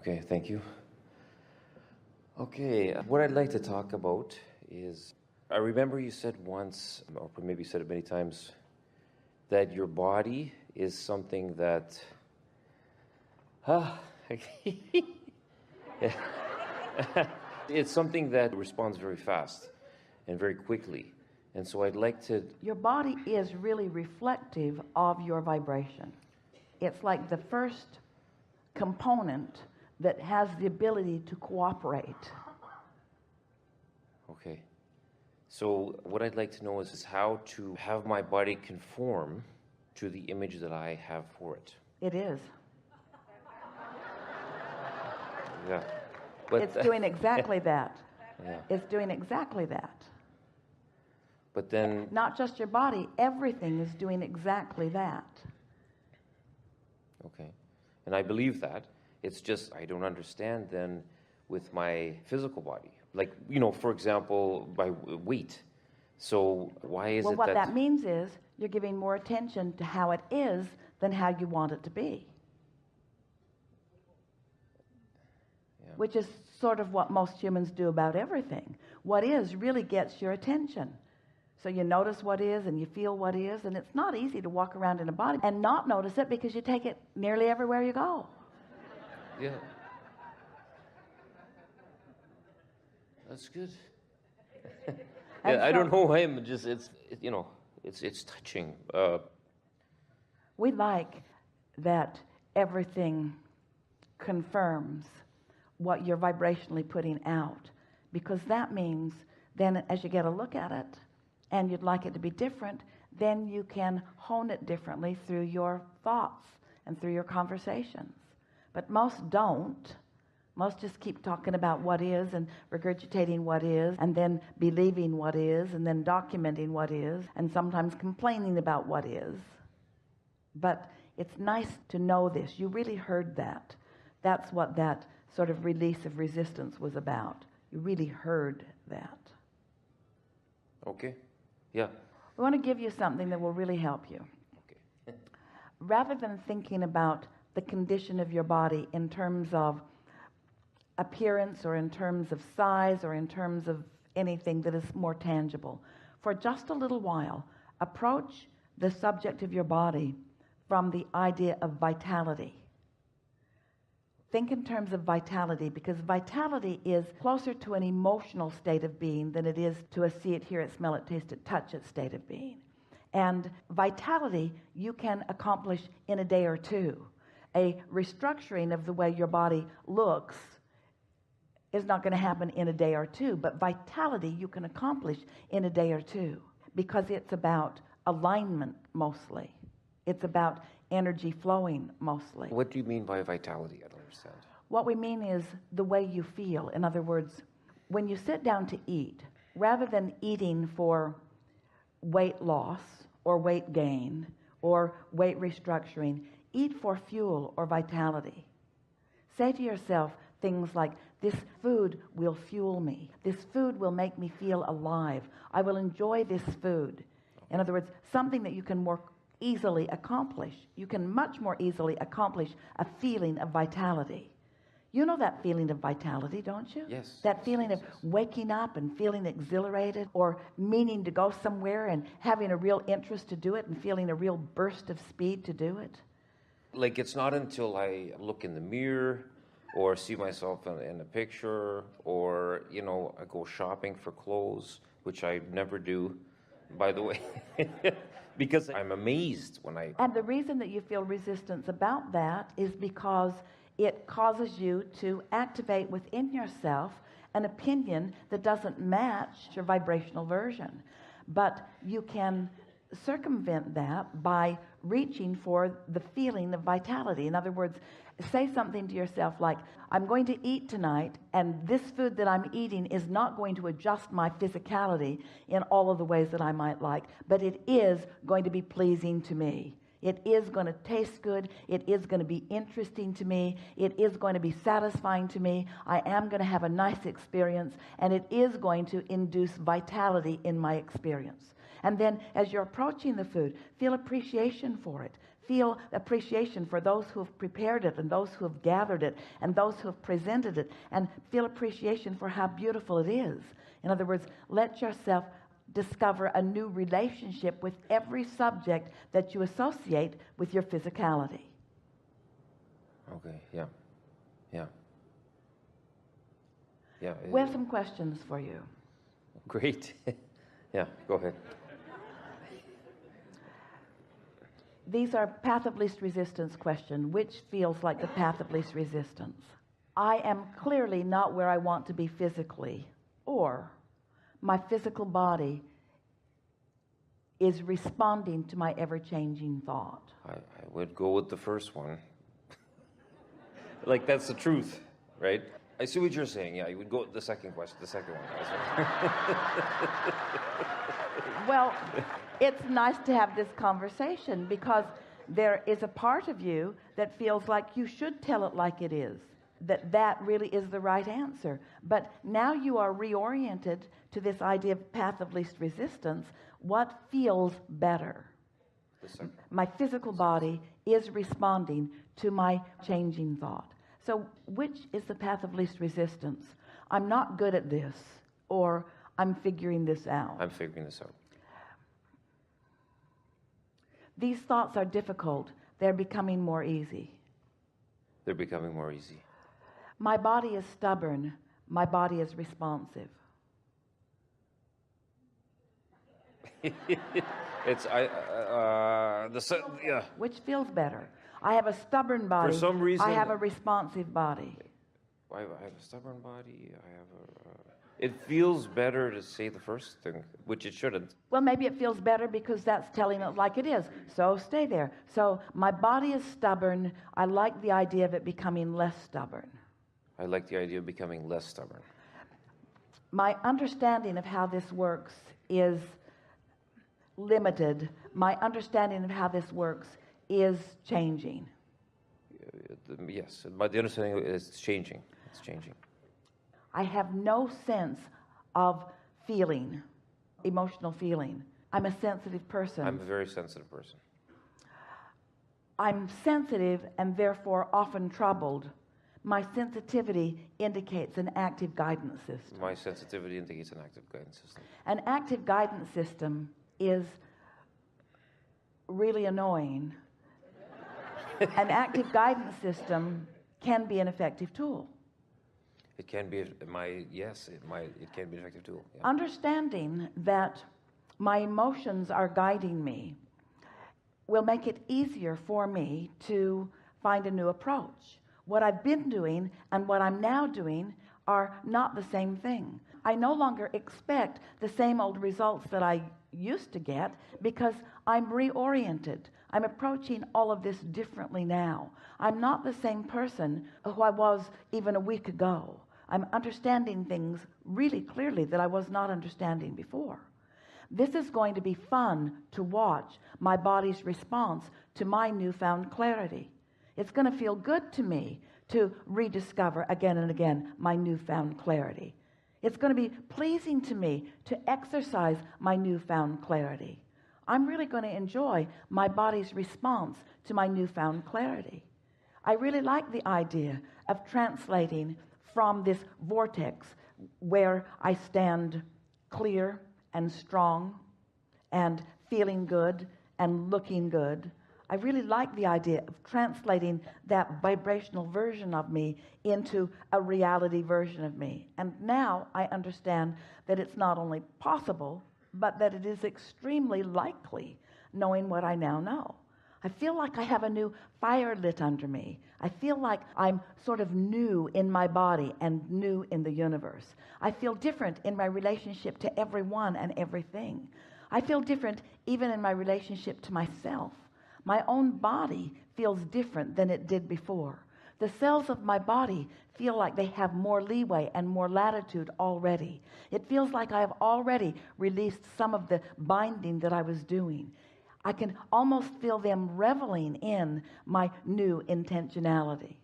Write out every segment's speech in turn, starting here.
Okay, thank you. Okay, what I'd like to talk about is, I remember you said once, or maybe you said it many times, that your body is something that, it's something that responds very fast and very quickly. And so I'd like to... Your body is really reflective of your vibration. It's like the first component that has the ability to cooperate. Okay. So what I'd like to know is how to have my body conform to the image that I have for it. It is. Yeah. But it's doing exactly that. Yeah. It's doing exactly that. But then... Not just your body, everything is doing exactly that. Okay. And I believe that. It's just I don't understand then with my physical body. Like, you know, for example, by weight. So why is well, it what that means is you're giving more attention to how it is than how you want it to be. Yeah. Which is sort of what most humans do about everything. What is really gets your attention. So you notice what is and you feel what is, and it's not easy to walk around in a body and not notice it because you take it nearly everywhere you go. Yeah. That's good. Yeah, I don't know why I'm just, it's touching. We like that everything confirms what you're vibrationally putting out, because that means then as you get a look at it and you'd like it to be different, then you can hone it differently through your thoughts and through your conversations. But most don't. Most just keep talking about what is and regurgitating what is and then believing what is and then documenting what is and sometimes complaining about what is. But it's nice to know this. You really heard that. That's what that sort of release of resistance was about. You really heard that. Okay. Yeah. I want to give you something that will really help you. Okay. Rather than thinking about the condition of your body in terms of appearance or in terms of size or in terms of anything that is more tangible, for just a little while, approach the subject of your body from the idea of vitality. Think in terms of vitality, because vitality is closer to an emotional state of being than it is to a see it, hear it, smell it, taste it, touch it state of being. And vitality you can accomplish in a day or two. A restructuring of the way your body looks is not going to happen in a day or two, but vitality you can accomplish in a day or two, because it's about alignment mostly. It's about energy flowing mostly. What do you mean by vitality? I don't understand. What we mean is the way you feel. In other words, when you sit down to eat, rather than eating for weight loss or weight gain or weight restructuring, eat for fuel or vitality. Say to yourself things like, this food will fuel me. This food will make me feel alive. I will enjoy this food. In other words, something that you can more easily accomplish. You can much more easily accomplish a feeling of vitality. You know that feeling of vitality, don't you? Yes. That feeling of waking up and feeling exhilarated, or meaning to go somewhere and having a real interest to do it and feeling a real burst of speed to do it. Like, it's not until I look in the mirror or see myself in a picture, or, I go shopping for clothes, which I never do, by the way, because I'm amazed when I... And the reason that you feel resistance about that is because it causes you to activate within yourself an opinion that doesn't match your vibrational version. But you can circumvent that by reaching for the feeling of vitality. In other words, say something to yourself like, I'm going to eat tonight, and this food that I'm eating is not going to adjust my physicality in all of the ways that I might like, but it is going to be pleasing to me. It is going to taste good. It is going to be interesting to me. It is going to be satisfying to me. I am going to have a nice experience, and it is going to induce vitality in my experience. And then as you're approaching the food, feel appreciation for it. Feel appreciation for those who have prepared it and those who have gathered it and those who have presented it, and feel appreciation for how beautiful it is. In other words, let yourself discover a new relationship with every subject that you associate with your physicality. Okay, yeah. Yeah. Yeah. We have some questions for you. Great. Yeah, go ahead. These are path of least resistance question. Which feels like the path of least resistance? I am clearly not where I want to be physically, or my physical body is responding to my ever-changing thought. I would go with the first one. Like, that's the truth, right? I see what you're saying. Yeah, you would go with the second question, the second one. Well, it's nice to have this conversation because there is a part of you that feels like you should tell it like it is, that really is the right answer. But now you are reoriented to this idea of path of least resistance. What feels better? My physical body is responding to my changing thought. So which is the path of least resistance? I'm not good at this, or I'm figuring this out. I'm figuring this out. These thoughts are difficult. They're becoming more easy. They're becoming more easy. My body is stubborn. My body is responsive. Yeah. Which feels better? I have a stubborn body. For some reason, I have a responsive body. I have a stubborn body. It feels better to say the first thing, which it shouldn't. Well, maybe it feels better because that's telling it like it is. So stay there. So my body is stubborn. I like the idea of it becoming less stubborn. I like the idea of becoming less stubborn. My understanding of how this works is limited. My understanding of how this works is changing. Yes, but the understanding is changing. It's changing. I have no sense of feeling, emotional feeling. I'm a sensitive person. I'm a very sensitive person. I'm sensitive and therefore often troubled. My sensitivity indicates an active guidance system. My sensitivity indicates an active guidance system. An active guidance system is really annoying. An active guidance system can be an effective tool. It can be it can be an effective tool. Yeah. Understanding that my emotions are guiding me will make it easier for me to find a new approach. What I've been doing and what I'm now doing are not the same thing. I no longer expect the same old results that I used to get because I'm reoriented. I'm approaching all of this differently now. I'm not the same person who I was even a week ago. I'm understanding things really clearly that I was not understanding before. This is going to be fun to watch my body's response to my newfound clarity. It's going to feel good to me to rediscover again and again my newfound clarity. It's going to be pleasing to me to exercise my newfound clarity. I'm really going to enjoy my body's response to my newfound clarity. I really like the idea of translating from this vortex where I stand clear and strong and feeling good and looking good. I really like the idea of translating that vibrational version of me into a reality version of me. And now I understand that it's not only possible, but that it is extremely likely, knowing what I now know. I feel like I have a new fire lit under me. I feel like I'm sort of new in my body and new in the universe. I feel different in my relationship to everyone and everything. I feel different even in my relationship to myself. My own body feels different than it did before. The cells of my body feel like they have more leeway and more latitude already. It feels like I have already released some of the binding that I was doing. I can almost feel them reveling in my new intentionality.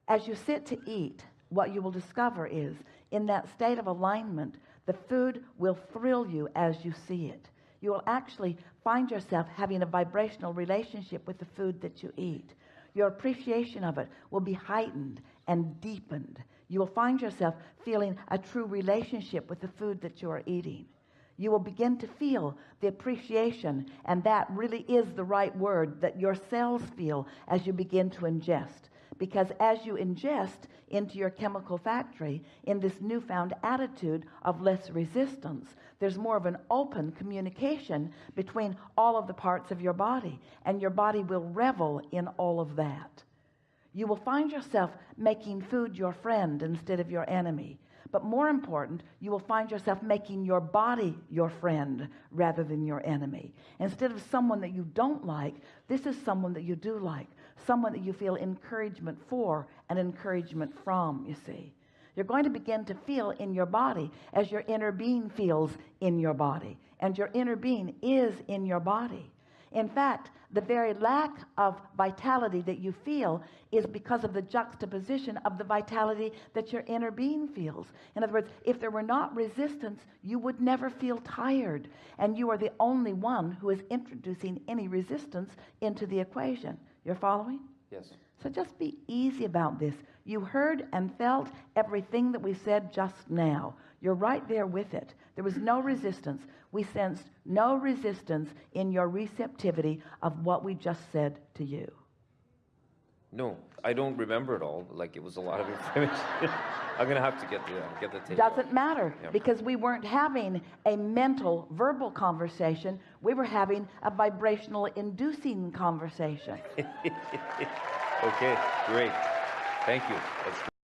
As you sit to eat, what you will discover is, in that state of alignment, the food will thrill you as you see it. you will actually find yourself having a vibrational relationship with the food that you eat. Your appreciation of it will be heightened and deepened. You will find yourself feeling a true relationship with the food that you are eating. You will begin to feel the appreciation, and that really is the right word that your cells feel as you begin to ingest. Because as you ingest into your chemical factory in this newfound attitude of less resistance, there's more of an open communication between all of the parts of your body, and your body will revel in all of that. You will find yourself making food your friend instead of your enemy. But more important, you will find yourself making your body your friend rather than your enemy. Instead of someone that you don't like, this is someone that you do like, someone that you feel encouragement for and encouragement from, you see. You're going to begin to feel in your body as your inner being feels in your body. And your inner being is in your body. In fact, the very lack of vitality that you feel is because of the juxtaposition of the vitality that your inner being feels. In other words, if there were not resistance, you would never feel tired. And you are the only one who is introducing any resistance into the equation. You're following? Yes. So just be easy about this. You heard and felt everything that we said just now. You're right there with it. There was no resistance. We sensed no resistance in your receptivity of what we just said to you. No, I don't remember it all. Like, it was a lot of information. I'm going to have to get the tape. Doesn't matter, Yeah. because we weren't having a mental, verbal conversation. We were having a vibrational inducing conversation. Okay, great. Thank you. That's